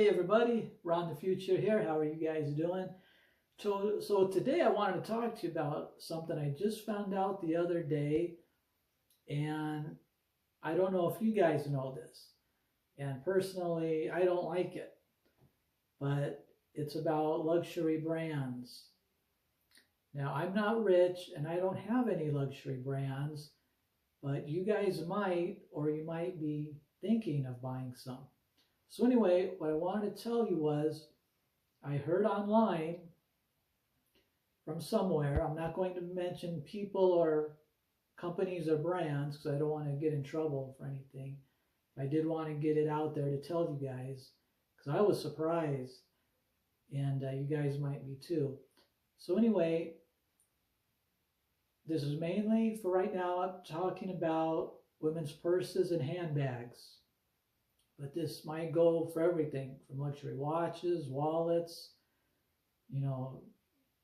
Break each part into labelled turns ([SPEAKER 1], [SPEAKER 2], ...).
[SPEAKER 1] Hey everybody, Ron the Future here. How are you guys doing? So today I wanted to talk to you about something I just found out the other day, and I don't know if you guys know this. And personally, I don't like it, but it's about luxury brands. Now, I'm not rich and I don't have any luxury brands, but you guys might, or you might be thinking of buying some. So anyway, what I wanted to tell you was I heard online from somewhere, I'm not going to mention people or companies or brands because I don't want to get in trouble for anything. I did want to get it out there to tell you guys because I was surprised, and you guys might be too. So anyway, this is mainly for right now. I'm talking about women's purses and handbags. But this might go for everything from luxury watches, wallets,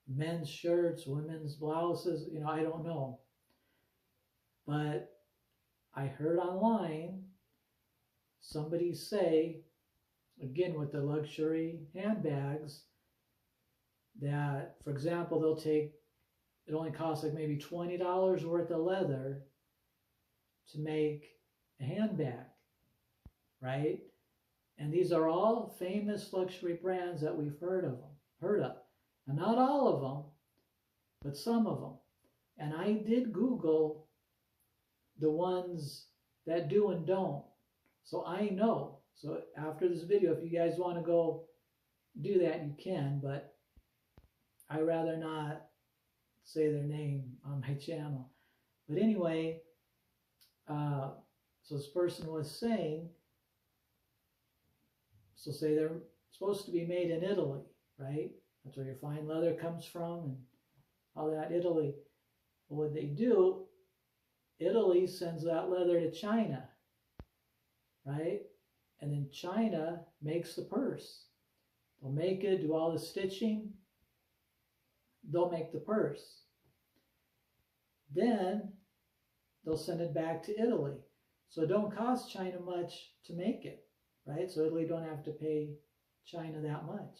[SPEAKER 1] men's shirts, women's blouses, I don't know. But I heard online somebody say, again with the luxury handbags, that, for example, it only costs like maybe $20 worth of leather to make a handbag. Right? And these are all famous luxury brands that we've heard of. And not all of them, but some of them. And I did Google the ones that do and don't. So I know. So after this video, if you guys want to go do that, you can, but I'd rather not say their name on my channel. But anyway, so this person was saying, so say they're supposed to be made in Italy, right? That's where your fine leather comes from and all that, Italy. Well, what they do, Italy sends that leather to China, right? And then China makes the purse. They'll make it, do all the stitching. They'll make the purse. Then they'll send it back to Italy. So it don't cost China much to make it. Right? So Italy don't have to pay China that much.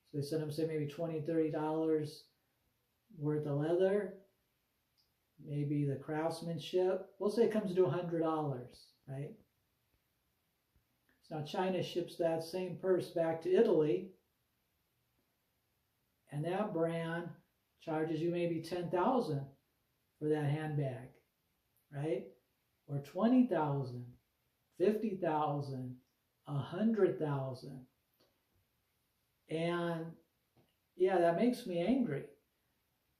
[SPEAKER 1] So they send them, say, maybe $20, $30 worth of leather. Maybe the craftsmanship, we'll say it comes to $100, right? So now China ships that same purse back to Italy, and that brand charges you maybe $10,000 for that handbag, right? Or $20,000, $50,000. 100,000. And yeah, that makes me angry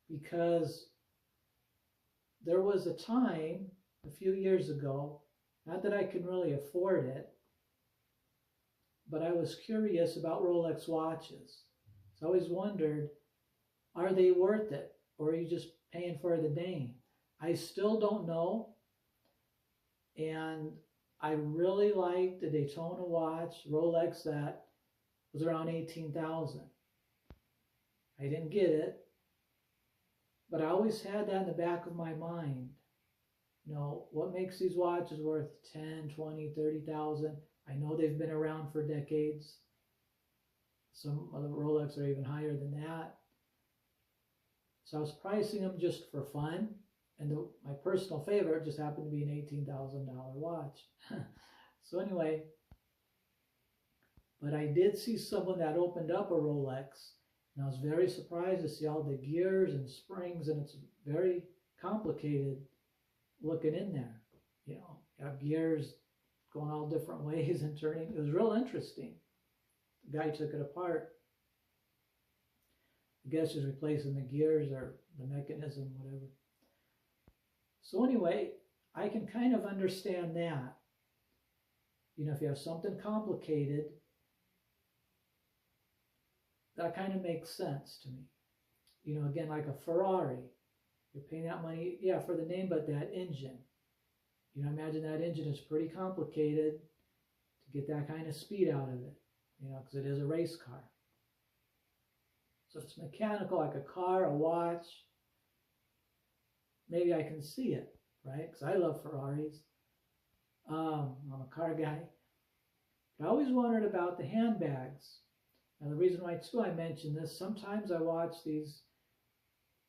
[SPEAKER 1] because there was a time a few years ago, not that I can really afford it, but I was curious about Rolex watches. So I always wondered, are they worth it, or are you just paying for the name? I still don't know. And I really liked the Daytona watch, Rolex, that was around $18,000. I didn't get it, but I always had that in the back of my mind. What makes these watches worth 10, 20, 30,000? I know they've been around for decades. Some of the Rolex are even higher than that. So I was pricing them just for fun. And my personal favorite just happened to be an $18,000 watch. So anyway, but I did see someone that opened up a Rolex, and I was very surprised to see all the gears and springs, and it's very complicated looking in there. You have gears going all different ways and turning. It was real interesting. The guy took it apart. I guess he's replacing the gears or the mechanism, whatever. So anyway, I can kind of understand that. If you have something complicated, that kind of makes sense to me. Again, like a Ferrari, you're paying that money, yeah, for the name, but that engine. Imagine that engine is pretty complicated to get that kind of speed out of it, because it is a race car. So if it's mechanical, like a car, a watch, maybe I can see it, right? Because I love Ferraris. I'm a car guy. I always wondered about the handbags. Now the reason why too I mention this, sometimes I watch these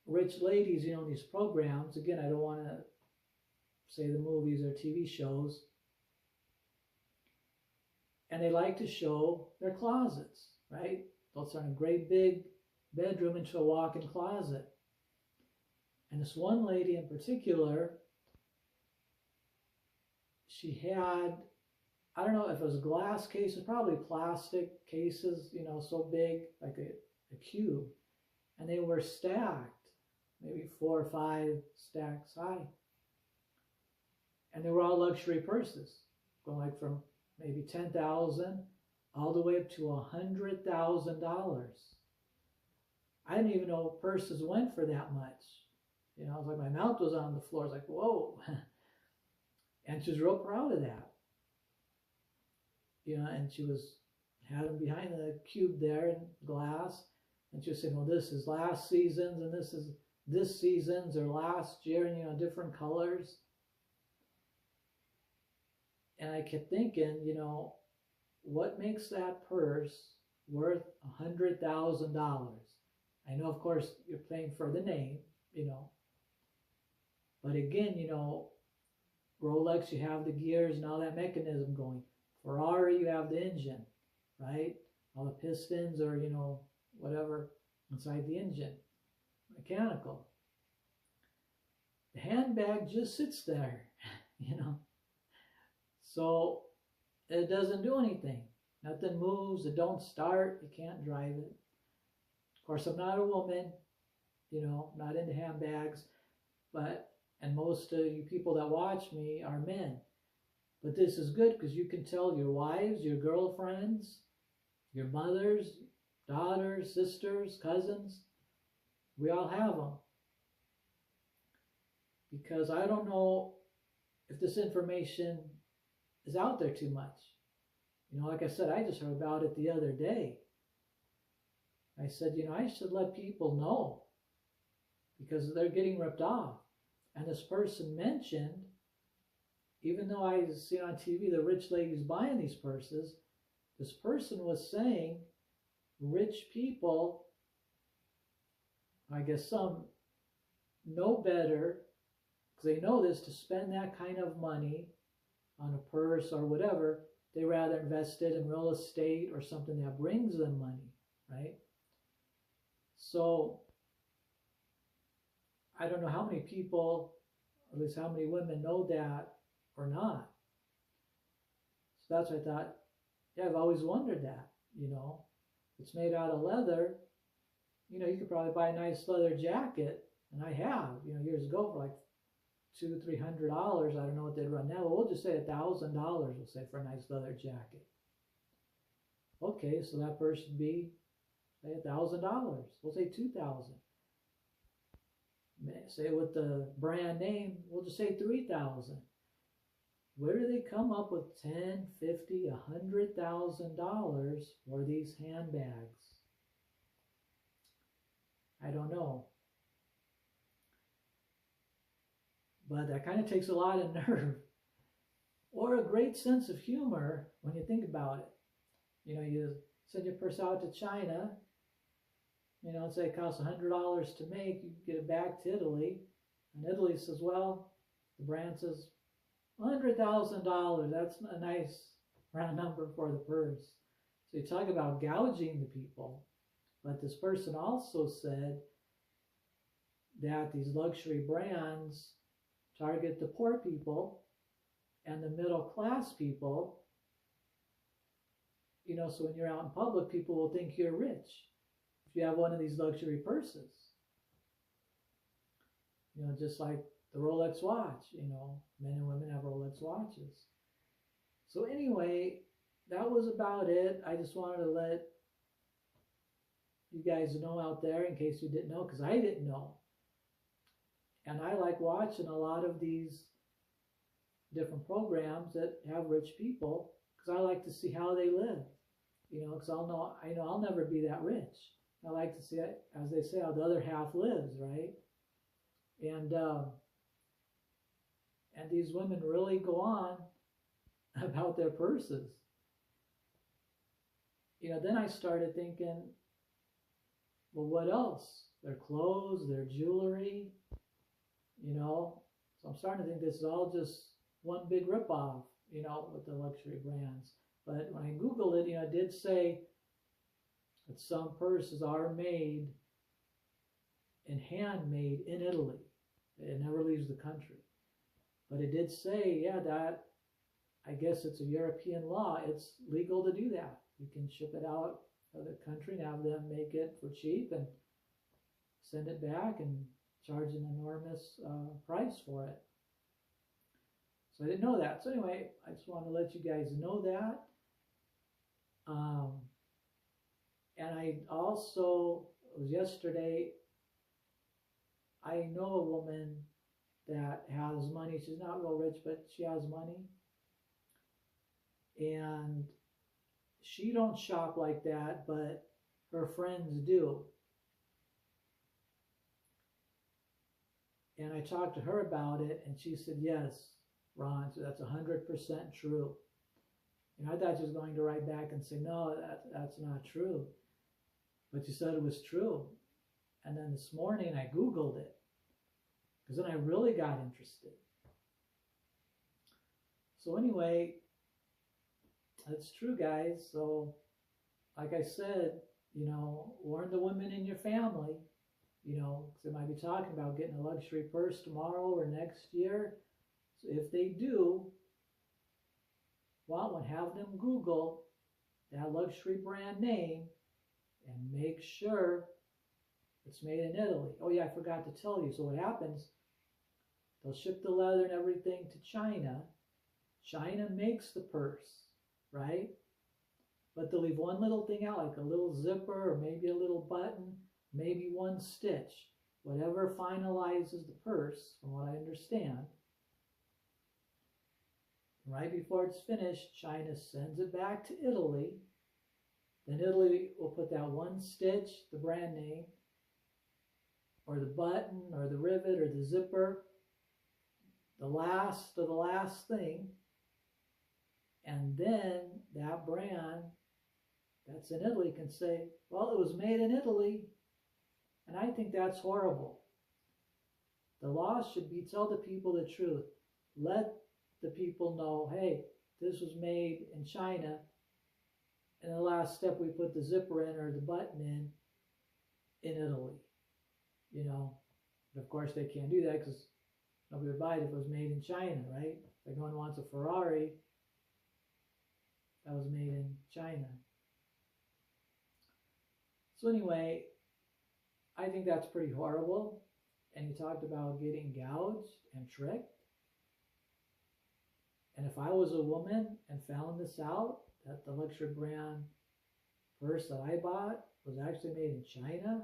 [SPEAKER 1] rich ladies, these programs. Again, I don't want to say the movies or TV shows. And they like to show their closets, right? They'll turn a great big bedroom into a walk-in closet. And this one lady in particular, she had, I don't know if it was glass cases, probably plastic cases, so big, like a cube. And they were stacked, maybe 4 or 5 stacks high. And they were all luxury purses, going like from maybe $10,000 all the way up to $100,000. I didn't even know purses went for that much. I was like, my mouth was on the floor. I was like, whoa. And she was real proud of that. And she had them behind the cube there in glass. And she was saying, well, this is last season's and this is this season's or last year, and, different colors. And I kept thinking, what makes that purse worth $100,000? I know, of course, you're paying for the name, But again, Rolex, you have the gears and all that mechanism going. Ferrari, you have the engine, right? All the pistons or, whatever inside the engine. Mechanical. The handbag just sits there, So it doesn't do anything. Nothing moves. It don't start. You can't drive it. Of course, I'm not a woman, not into handbags, and most of you people that watch me are men. But this is good because you can tell your wives, your girlfriends, your mothers, daughters, sisters, cousins, we all have them. Because I don't know if this information is out there too much. Like I said, I just heard about it the other day. I said, I should let people know because they're getting ripped off. And this person mentioned, even though I see on TV the rich ladies buying these purses, this person was saying rich people, I guess some know better, because they know this, to spend that kind of money on a purse or whatever. They rather invest it in real estate or something that brings them money, right? So I don't know how many people, or at least how many women know that or not. So that's what I thought, yeah, I've always wondered that, It's made out of leather. You could probably buy a nice leather jacket, and I have, years ago for like $200-300. I don't know what they'd run now. We'll just say $1,000, we'll say, for a nice leather jacket. Okay, so that purse would be, say, $1,000. We'll say $2,000. Say with the brand name, we'll just say $3,000. Where do they come up with $10,000, $50,000, $100,000 for these handbags? I don't know. But that kind of takes a lot of nerve or a great sense of humor when you think about it. You send your purse out to China, say it costs $100 to make, you get it back to Italy, and Italy says, well, the brand says $100,000. That's a nice round number for the purse. So you talk about gouging the people. But this person also said that these luxury brands target the poor people and the middle class people. So when you're out in public, people will think you're rich if you have one of these luxury purses. Just like the Rolex watch, men and women have Rolex watches. So anyway, that was about it. I just wanted to let you guys know out there in case you didn't know, because I didn't know. And I like watching a lot of these different programs that have rich people, because I like to see how they live. Because I know I'll never be that rich. I like to see, as they say, how the other half lives, right? And these women really go on about their purses. then I started thinking, well, what else? Their clothes, their jewelry, So I'm starting to think this is all just one big ripoff, with the luxury brands. But when I Googled it, it did say that some purses are made and handmade in Italy. It never leaves the country. But it did say, yeah, that I guess it's a European law. It's legal to do that. You can ship it out of the country and have them make it for cheap and send it back and charge an enormous price for it. So I didn't know that. So anyway, I just want to let you guys know that. And I also, it was yesterday, I know a woman that has money. She's not real rich, but she has money. And she don't shop like that, but her friends do. And I talked to her about it, and she said, yes, Ron, so that's 100% true. And I thought she was going to write back and say, no, that's not true. But she said it was true. And then this morning I Googled it, because then I really got interested. So anyway, that's true, guys. So like I said, warn the women in your family, because they might be talking about getting a luxury purse tomorrow or next year. So if they do, want one, have them Google that luxury brand name and make sure it's made in Italy. Oh yeah, I forgot to tell you. So what happens, they'll ship the leather and everything to China. China makes the purse, right? But they'll leave one little thing out, like a little zipper or maybe a little button, maybe one stitch, whatever finalizes the purse, from what I understand. Right before it's finished, China sends it back to Italy. Then Italy will put that one stitch, the brand name, or the button, or the rivet, or the zipper, the last of the last thing. And then that brand that's in Italy can say, well, it was made in Italy. And I think that's horrible. The law should be, tell the people the truth. Let the people know, hey, this was made in China. And the last step, we put the zipper in or the button in Italy. But of course they can't do that because nobody would buy it if it was made in China, right? Like no one wants a Ferrari that was made in China. So anyway, I think that's pretty horrible. And you talked about getting gouged and tricked. And if I was a woman and found this out, that the luxury brand purse that I bought was actually made in China,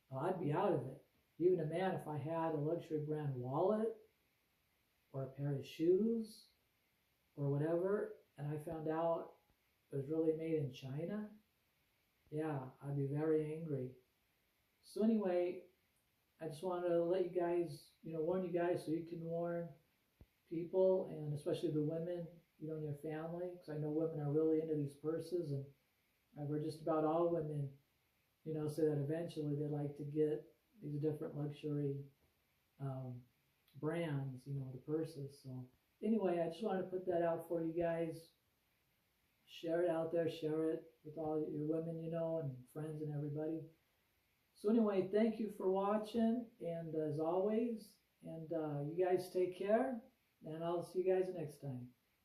[SPEAKER 1] well, I'd be out of it. Even a man, if I had a luxury brand wallet or a pair of shoes or whatever, and I found out it was really made in China, yeah, I'd be very angry. So anyway, I just wanted to let you guys, warn you guys so you can warn people, and especially the women, in your family, because I know women are really into these purses, and I've heard just about all women, say that eventually they'd like to get these different luxury brands, the purses. So anyway, I just wanted to put that out for you guys. Share it out there, share it with all your women, and friends and everybody. So anyway, thank you for watching, and as always, and you guys take care, and I'll see you guys next time.